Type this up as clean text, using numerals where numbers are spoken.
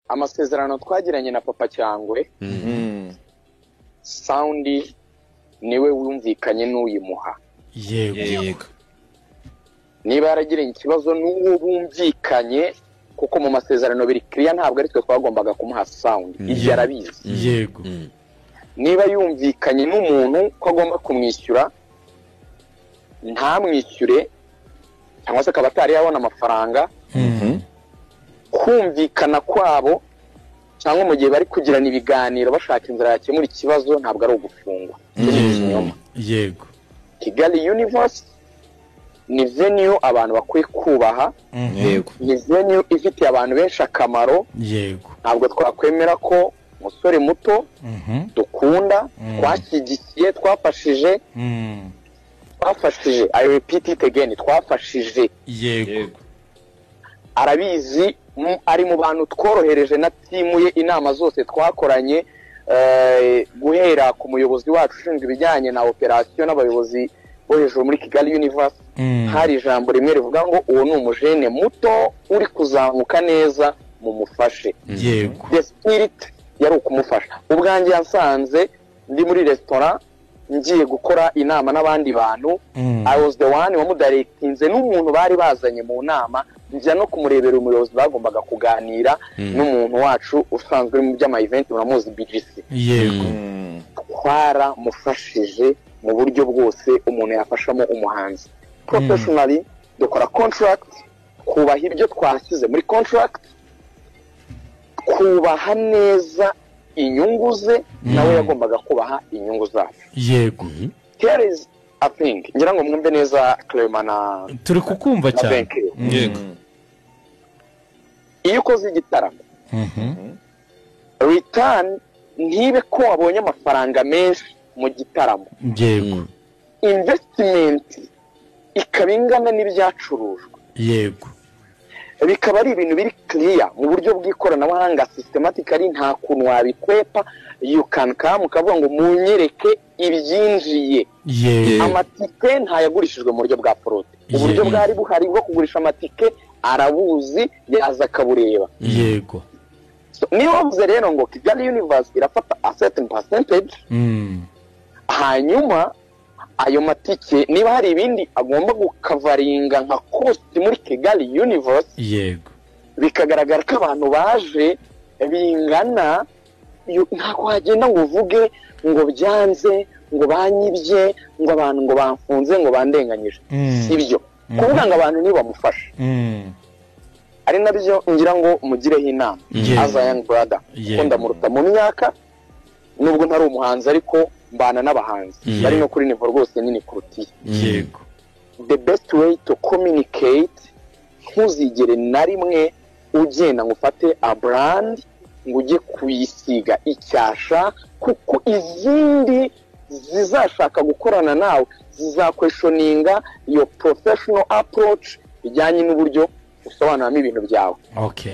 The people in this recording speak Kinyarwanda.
amasezerano twagiranye na Papa Cyangwe sound niwe wumvikanye n'uyimuha. Yego. Niba yaragiranye ikibazo n'uwo bumvikanye kuko mu masezerano biri clear ntabwo ari twe twagombaga kumuha sound. Ibyo arabizi. Yego. Niba yumvikanye n'umuntu ko agomba kumwishyura ntamwishyure cyangwa se kabatari yabona amafaranga kumvikana kwabo cyangwa mu gihe bari kugirana ibiganiro bashaka inzira yakemura ikibazo ntabwo ari ugufungwa. Yego. Kigali Universe ni venue abantu bakwiye kubaha. Yego. Ni venue ifitiye abantu benshi akamaro. Yego. Ntabwo twakwemera ko musore muto dukunda twashyigikiye twafashije I repeat it again, twafashije. Yego. Arabizi ari mu bantu tworohereje na timu ye inama zose twakoranye guhera ku muyobozi wacu ushinzwe ibijyanye na operation n'abayobozi bo hejuru muri Kigali Universe. Hari ijambo rimwe rivuga ngo uwo ni umujene muto uri kuzamuka neza mu mufashe. Yego. The spirit yari ukumufasha. Ubwanjye yasanze ndi muri restaurant ngiye gukora inama n'abandi bantu. I was the one wamudirectinze n'umuntu bari bazanye mu nama njya no kumurebera umuyobozi bagombaga kuganira n'umuntu wacu usanzwe mu by'ama event muramuzi BGC. Yego. Kwara mufashije mu buryo bwose umuntu yafashamo umuhanzi. Professionally dukora contract, kubaha ibyo twashyize muri contract, kubaha neza inyungu ze nawe yagombaga kubaha inyungu zacu. Yego. Here is a thing ngira ngo mwumve neza Clement na turi kukumva cyane. Yego. Iyo ukoze igitaramo return ntibe ko wabonye amafaranga menshi mu gitaramo. Yego. Investment ikaba ingana n'ibyacurujwe. Yego. Bikaba ari ibintu biri clear mu buryo bw'ikoranabuhanga systematically nta kuntu wabikwepa. You can come ukavuga ngo munyereke ibyinjiye. Yego. Amatike ntayagurishijwe mu buryo bwa fraud. Uburyo bwari buhari bwo kugurisha amatike arabuzi yaza kabureba. Yego. Niyo bavuze rero ngo Kigali Universe irafata a certain percentage hanyuma ayo matike niba hari ibindi agomba gukavaringa nka cost muri Kigali Universe. Yego. Bikagaragara ko abantu baje bingana ntabwo wagenda ngo uvuge ngo byanze ngo banyibye ngo abantu ngo bamfunze ngo bandenganyije. Sibyo kuvuga ngo abantu niba bamufasha ari nabyo ngira ngo mugireho inama. As a young brother ko ndamuruta mu myaka nubwo ntari umuhanzi ariko mbana n'abahanzi bari no kuri niveau rwose nini kurutiye. Yego. The best way to communicate ntuzigere na rimwe ugenda ngo ufate a brand ngo ujye kuyisiga icyasha kuko izindi zizashaka gukorana nawe zizakweshoninga your professional approach bijyanye n'uburyo usobanuramo ibintu byawe. Okay.